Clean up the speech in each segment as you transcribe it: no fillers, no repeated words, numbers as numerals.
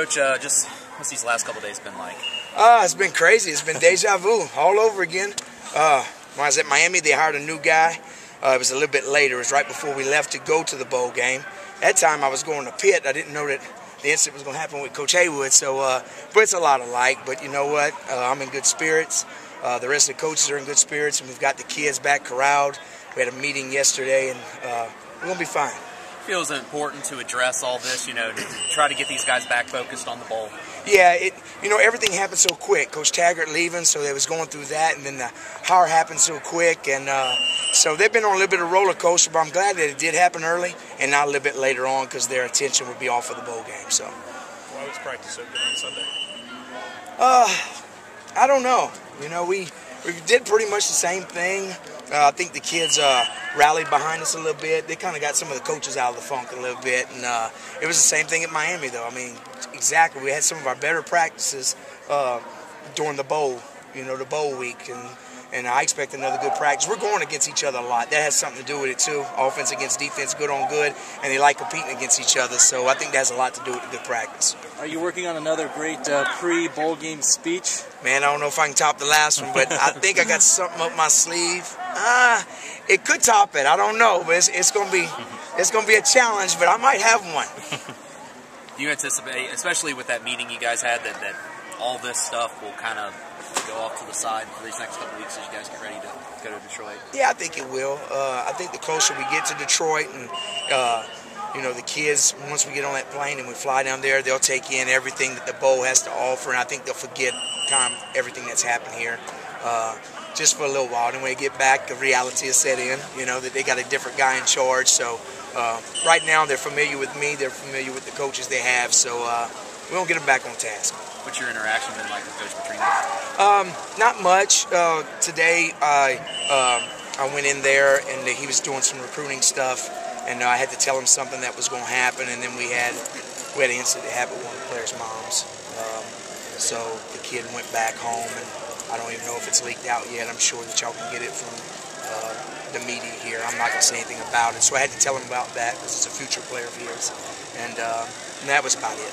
Coach, just what's these last couple days been like? It's been crazy. It's been deja vu all over again. When I was at Miami, they hired a new guy. It was a little bit later. It was right before we left to go to the bowl game. That time I was going to Pitt. I didn't know that the incident was going to happen with Coach Haywood. So, but it's a lot alike. But you know what? I'm in good spirits. The rest of the coaches are in good spirits, and we've got the kids back corralled. We had a meeting yesterday, and we're going to be fine. Feels important to address all this, you know, to try to get these guys back focused on the bowl. Yeah, everything happened so quick. Coach Taggart leaving, so they was going through that, and then the hire happened so quick, and so they've been on a little bit of a roller coaster. But I'm glad that it did happen early and not a little bit later on, because their attention would be off of the bowl game. So. Why was practice so good on Sunday? I don't know. You know, we did pretty much the same thing. I think the kids rallied behind us a little bit. They kind of got some of the coaches out of the funk a little bit. And it was the same thing at Miami, though. I mean, exactly. We had some of our better practices during the bowl, the bowl week. And I expect another good practice. We're going against each other a lot. That has something to do with it, too. Offense against defense, good on good. And they like competing against each other. So I think that has a lot to do with the good practice. Are you working on another great pre-bowl game speech? Man, I don't know if I can top the last one, but I think I got something up my sleeve. It could top it. I don't know, but it's gonna be a challenge. But I might have one. Do you anticipate, especially with that meeting you guys had, that all this stuff will kind of go off to the side for these next couple weeks as you guys get ready to go to Detroit? Yeah, I think it will. I think the closer we get to Detroit, and the kids, once we get on that plane and we fly down there, they'll take in everything that the bowl has to offer, and I think they'll forget kind of everything that's happened here. Just for a little while. And when they get back, the reality is set in, that they got a different guy in charge. So right now they're familiar with me. They're familiar with the coaches they have. So we won't get them back on task. What's your interaction been like with Coach Petrino? Not much. Today I went in there and he was doing some recruiting stuff. And I had to tell him something that was going to happen. And then we had an incident that happened with one of the players' moms. So the kid went back home, and I don't even know if it's leaked out yet. I'm sure that y'all can get it from the media here. I'm not going to say anything about it. So I had to tell him about that because it's a future player of his. And that was about it.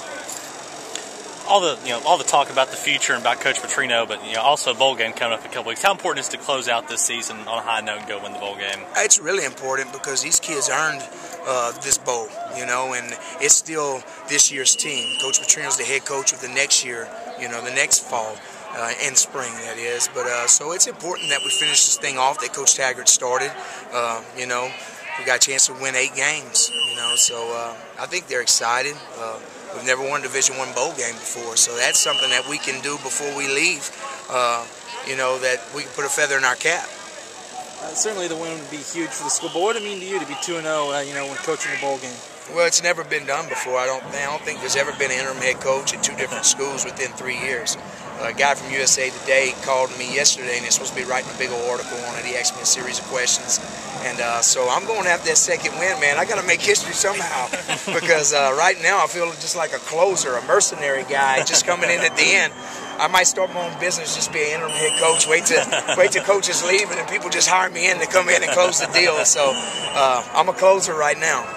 All the talk about the future and about Coach Petrino, but also a bowl game coming up in a couple weeks. How important is it to close out this season on a high note and go win the bowl game? It's really important because these kids earned this bowl, and it's still this year's team. Coach Petrino's the head coach of the next year, the next fall. And spring, that is. But so it's important that we finish this thing off that Coach Taggart started. We got a chance to win 8 games, so I think they're excited. We've never won a Division I bowl game before, so that's something that we can do before we leave, that we can put a feather in our cap. Certainly the win would be huge for the school. But what would it mean to you to be 2-0, when coaching a bowl game? Well, it's never been done before. I don't think there's ever been an interim head coach at 2 different schools within 3 years. A guy from USA Today called me yesterday, and he's supposed to be writing a big old article on it. He asked me a series of questions, and so I'm going to have that second win, man. I got to make history somehow because right now I feel just like a closer, a mercenary guy just coming in at the end. I might start my own business, just be an interim head coach. Wait till coaches leave, and then people just hire me in to come in and close the deal. So I'm a closer right now.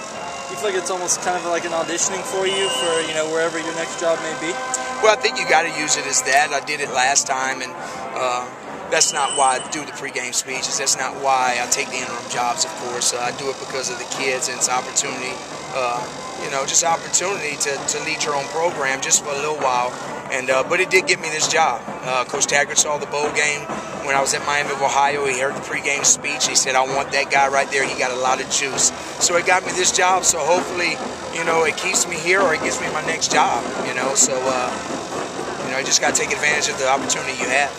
You feel like it's almost kind of like an auditioning for you for wherever your next job may be? Well, I think you got to use it as that. I did it last time, and that's not why I do the pregame speeches. That's not why I take the interim jobs, of course. I do it because of the kids, and it's an opportunity, just an opportunity to lead your own program just for a little while. And but it did get me this job. Coach Taggart saw the bowl game when I was at Miami of Ohio. He heard the pregame speech. He said, I want that guy right there. He got a lot of juice. So it got me this job. So hopefully, it keeps me here or it gives me my next job, So, you just got to take advantage of the opportunity you have.